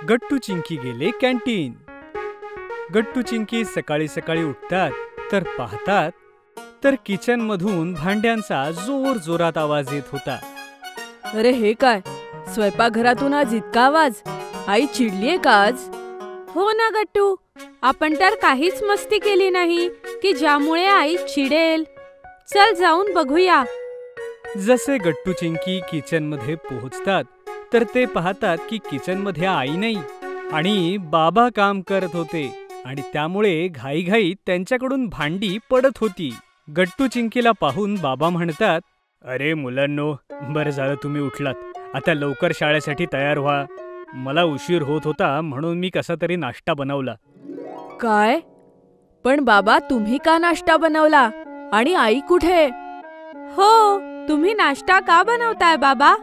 गट्टू चिंकी गेले कॅन्टीन. गट्टू चिंकी सकाळी सकाळी उठतात तर पाहतात तर किचन मधून भांड्यांचा जोर जोरात आवाज येत होता. अरे हे काय, स्वयंपाकघरातून आज इतका आवाज? आई चिडलीये का आज? हो ना गट्टू, आपण तर काहीच मस्ती केली नाही की ज्यामुळे आई चिडेल. चल जाऊन बघूया. जसे गट्टू चिंकी किचन मध्ये पोहोचतात तर ते पाहतात की किचन मध्ये आई नाही आणि बाबा काम करत होते आणि त्यामुळे घाईघाईत त्यांच्याकडून भांडी पडत होती. गट्टू चिंकीला पाहून बाबा म्हणतात, अरे मुलांनो, बरं झालं तुम्ही उठलात. आता लवकर शाळेसाठी तयार व्हा. मला उशीर होत होता म्हणून मी कसा तरी नाश्ता बनवला. काय? पण बाबा तुम्ही का नाश्ता बनवला आणि आई कुठे? हो, तुम्ही नाश्ता का बनवताय बाबा?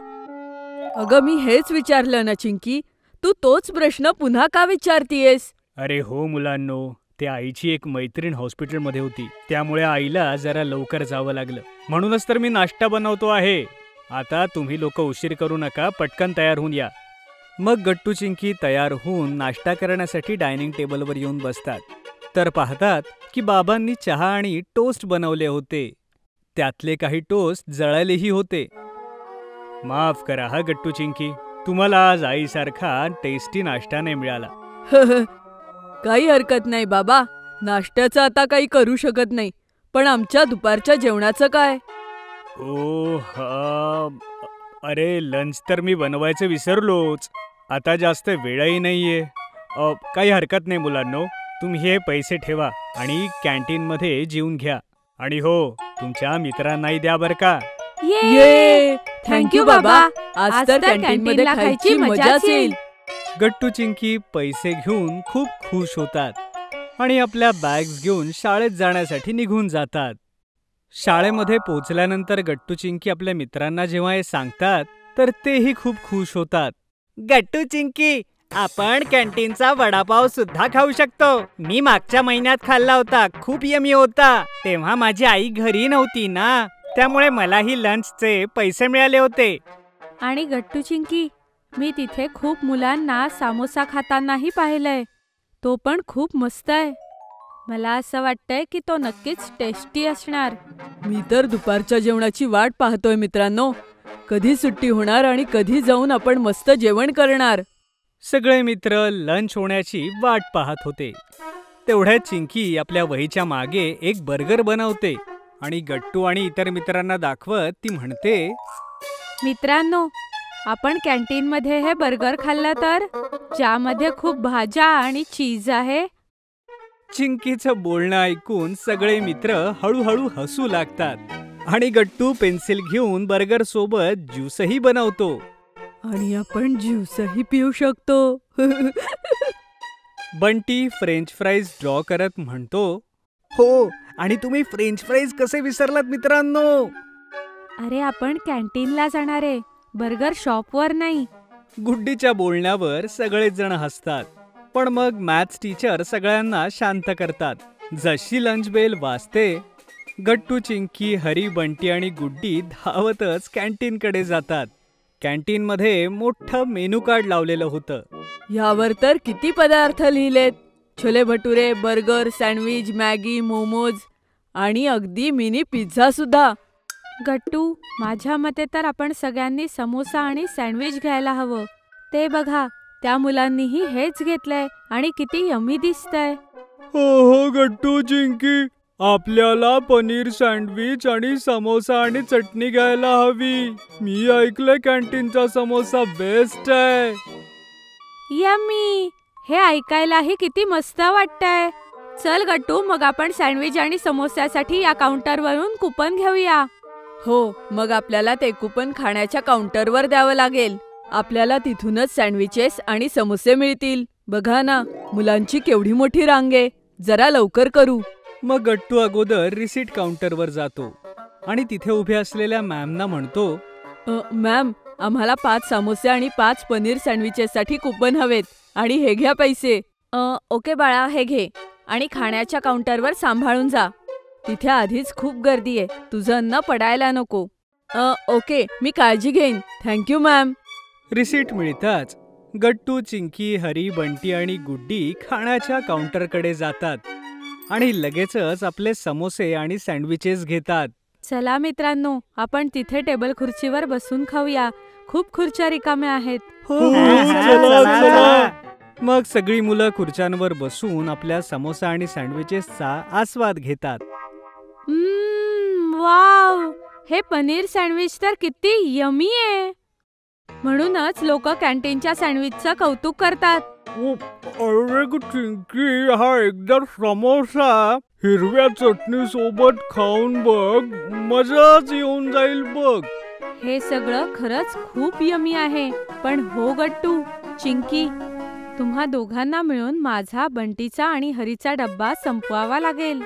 अगं मी हेच विचारलं ना चिंकी, तू तोच प्रश्न पुन्हा का विचारतीयस? अरे हो मुलांनो, ते आईची एक मैत्रीण हॉस्पिटलमध्ये होती, त्यामुळे आईला जरा लवकर जावं लागलं. म्हणूनच तर मी नाश्ता बनवतो आहे. आता तुम्ही लोक उशीर करू नका, पटकन तयार होऊन या. मग गट्टू चिंकी तयार होऊन नाश्ता करण्यासाठी डायनिंग टेबलवर येऊन बसतात तर पाहतात की बाबांनी चहा आणि टोस्ट बनवले होते. त्यातले काही टोस्ट जळालेही होते. माफ करा हा गट्टू चिंकी, तुम्हाला आज आईसारखा टेस्टी नाश्ता नाही मिळाला. काही हरकत नाही बाबा, नाश्त्याचं आता काही करू शकत नाही, पण आमच्या दुपारच्या जेवणाचं काय? ओ हा, अरे लंच तर मी बनवायचं विसरलोच. आता जास्त वेळही नाहीये. काही हरकत नाही मुलांनो, तुम्ही हे पैसे ठेवा आणि कॅन्टीन मध्ये जेवून घ्या. आणि हो, तुमच्या मित्रांनाही द्या बरं का. ये, थँक्यू बाबा, आज तर कॅन्टीन मध्ये खायची मजाच येईल. गट्टू चिंकी पैसे घेऊन खूप खुश होतात आणि आपल्या बॅग्स घेऊन शाळेत जाण्यासाठी निघून जातात. शाळेमध्ये पोहोचल्यानंतर गट्टू चिंकी आपल्या मित्रांना जेव्हा हे सांगतात तर तेही खूप खुश होतात. गट्टू चिंकी, आपण कॅन्टीनचा वडापाव सुद्धा खाऊ शकतो. मी मागच्या महिन्यात खाल्ला होता, खूप यमी होता. तेव्हा माझी आई घरी नव्हती ना, त्यामुळे मलाही लंचचे पैसे मिळाले होते. आणि गट्टू चिंकी, मी तिथे खूप मुलांना समोसा खातानाही पाहिलंय. तो पण खूप मस्त आहे. मला असं वाटतंय की तो नक्कीच टेस्टी असणार. मी तर दुपारच्या जेवणाची वाट पाहतोय मित्रांनो. कधी सुट्टी होणार आणि कधी जाऊन आपण मस्त जेवण करणार. सगळे मित्र लंच होण्याची वाट पाहत होते. तेवढ्यात चिंकी आपल्या वहीच्या मागे एक बर्गर बनवते आणि गट्टू आणि इतर मित्रांना दाखवत ती म्हणते, मित्रांनो, आपण कॅन्टीन मध्ये हे बर्गर खाल्लं तर, ज्यामध्ये खूप भाज्या आणि चीज आहे. चिंकीचं बोलणं ऐकून सगळे मित्र हळूहळू हसू लागतात आणि गट्टू पेन्सिल घेऊन बर्गर सोबत ज्यूसही बनवतो. आणि आपण ज्यूसही पिऊ शकतो. बंटी फ्रेंच फ्राईज ड्रॉ करत म्हणतो, हो, आणि तुम्ही फ्रेंच फ्राईज कसे विसरलात मित्रांनो? अरे आपण कॅन्टीनला जाणार आहे, बर्गर शॉपवर नाही. गुड्डीच्या बोलण्यावर सगळेच जण हसतात. पण मग मॅथ्स टीचर सगळ्यांना शांत करतात. जशी लंच बेल वाजते, गट्टू चिंकी, हरी, बंटी आणि गुड्डी धावतच कॅन्टीनकडे जातात. कॅन्टीन मध्ये मोठं मेनू कार्ड लावलेलं होतं. यावर तर किती पदार्थ लिहिलेत. Chole bhature, burger, sandwich, Maggi, momos आणि अगदी मिनी पिझ्झा सुद्धा. गट्टू, माझ्या मते तर आपण सगळ्यांनी समोसा आणि सँडविच घ्यायला हवं. ते बघा, त्या मुलांनीही हेच घेतलंय आणि किती यम्मी दिसतंय. हो गट्टू चिंकी, आपल्याला पनीर सँडविच आणि समोसा आणि चटणी घ्यायला हवी. मी ऐकलंय कॅन्टीनचा समोसा बेस्ट आहे. यम्मी, हे ऐकायलाही किती मस्त वाटतंय. चल गट्टू, मग आपण सँडविच आणि समोस्यासाठी या काउंटरवरून कुपन घेऊया. हो, मग आपल्याला ते कुपन खाण्याच्या काउंटरवर द्यावं लागेल. आपल्याला तिथूनच सँडविचेस आणि समोसे मिळतील. बघा ना, मुलांची केवढी मोठी रांग आहे. जरा लवकर करू. मग गट्टू अगोदर रिसीट काउंटरवर जातो आणि तिथे उभे असलेल्या मॅमना म्हणतो, मॅम, आम्हाला 5 समोसे आणि 5 पनीर सँडविचेससाठी कुपन हवेत आणि हे घ्या पैसे. ओके बाळा, हे घे आणि खाण्याच्या काउंटरवर सांभाळून जा. तिथे आधीच खूप गर्दी आहे, तुझं अन्न पडायला नको. ओके, मी काळजी घेईन. Thank you ma'am. रिसीट मिळताच गट्टू, चिंकी, हरी, बंटी आणि गुड्डी खाण्याच्या काउंटरकडे जातात आणि लगेचच आपले समोसे आणि सँडविचेस घेतात. चला मित्रांनो, आपण तिथे टेबल खुर्चीवर बसून खाऊया. खूप खुर्च्या रिकाम्या आहेत. चला. मग सगळी मुलं खुर्च्यांवर बसून आपल्या समोसा आणि सँडविचेसचा आस्वाद घेतात. वाव, हे पनीर सँडविच तर किती यमी आहे. म्हणूनच लोक कॅन्टीनच्या सँडविचचं कौतुक करतात. अरे चिंकी, हा एकदा समोसा हिरव्या चटणी सोबत खाऊन बघ, मजाच येऊन जाईल बघ. हे सगळं खरंच खूप यमी आहे. पण हो गट्टू, चिंकी, तुम्हा दोघांना मिळून माझा, बंटीचा आणि हरीचा डब्बा संपवावा लागेल.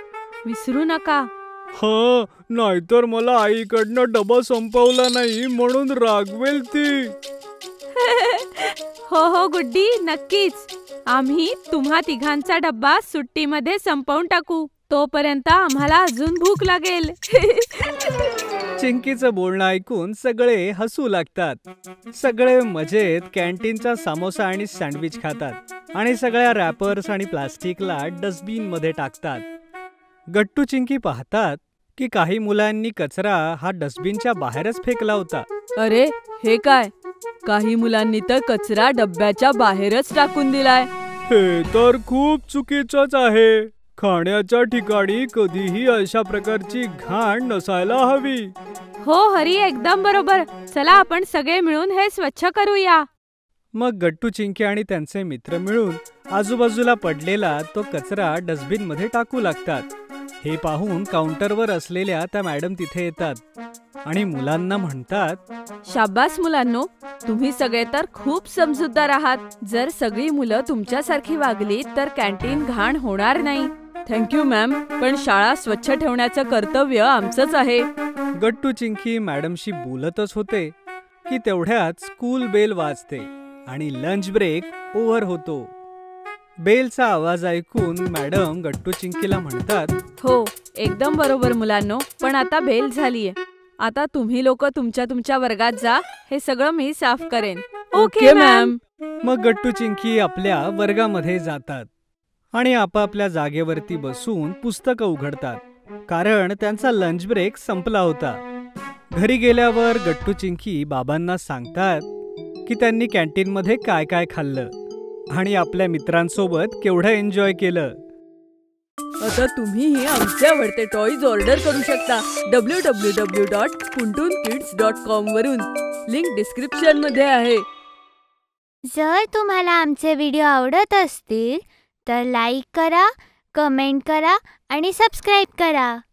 विसरू नका. हा, नाहीतर मला आईकडनं डबा संपवला नाही म्हणून रागवेल ती. हो गुड्डी, नक्कीच. आम्ही तुम्हा तिघांचा डब्बा सुट्टीमध्ये संपवून टाकू. तोपर्यंत आम्हाला अजून भूक लागेल. चिंकीचं बोलणं ऐकून सगळे हसू लागतात. सगळे मजेत कॅन्टीनचा समोसा आणि सँडविच खातात आणि सगळ्या रॅपर्स आणि प्लास्टिकला डस्टबिन मध्ये टाकतात. गट्टू, चिंकी पाहतात की काही मुलांनी कचरा हा डस्टबिनच्या बाहेरच फेकला होता. अरे, हे काय? काही मुलांनी तर कचरा डब्याच्या बाहेरच टाकून दिलाय. हे तर खूप चुकीचंच आहे. खाण्याच्या ठिकाणी कधीही अशा प्रकारची घाण नसायला हवी. हो हरी, एकदम बरोबर. चला आपण सगळे मिळून हे स्वच्छ करूया. मग गट्टू, चिंकी आणि त्यांचे मित्र मिळून आजूबाजूला पडलेला तो कचरा डस्टबिन मध्ये टाकू लागतात. हे पाहून काउंटरवर असलेल्या त्या मॅडम तिथे येतात आणि मुलांना म्हणतात, शाबास मुलांनो, तुम्ही सगळे तर खूप समजूतदार आहात. जर सगळी मुलं तुमच्यासारखी वागली तर कॅन्टीन घाण होणार नाही. थँक्यू मॅम, पण शाळा स्वच्छ ठेवण्याचं कर्तव्य आमचंच आहे. गट्टू, चिंकी मॅडमशी बोलतच होते की तेवढ्यात स्कूल बेल वाजते आणि लंच ब्रेक ओव्हर होतो. बेलचा आवाज ऐकून मॅडम गट्टू, चिंकीला म्हणतात, हो, एकदम बरोबर मुलांनो, पण आता बेल झालीये. आता तुम्ही लोक तुमच्या वर्गात जा. हे सगळं मी साफ करेन. Okay ma'am. मग गट्टू, चिंकी आपल्या वर्गामध्ये जातात आणि आपापल्या जागेवरती बसून पुस्तकं उघडतात, कारण त्यांचा लंच ब्रेक संपला होता. घरी गेल्यावर गट्टू, चिंकी बाबांना सांगतात की त्यांनी कॅन्टीनमध्ये काय काय खाल्लं आणि आपल्या मित्रांसोबत केवढं एन्जॉय केलं. आता तुम्हीही आमचे आवडते टॉयज ऑर्डर करू शकता www.puntunkids.com वरून. लिंक डिस्क्रिप्शन मध्ये आहे. जर तुम्हाला आमचे व्हिडिओ आवडत असतील तर लाईक करा, कमेंट करा आणि सबस्क्राईब करा.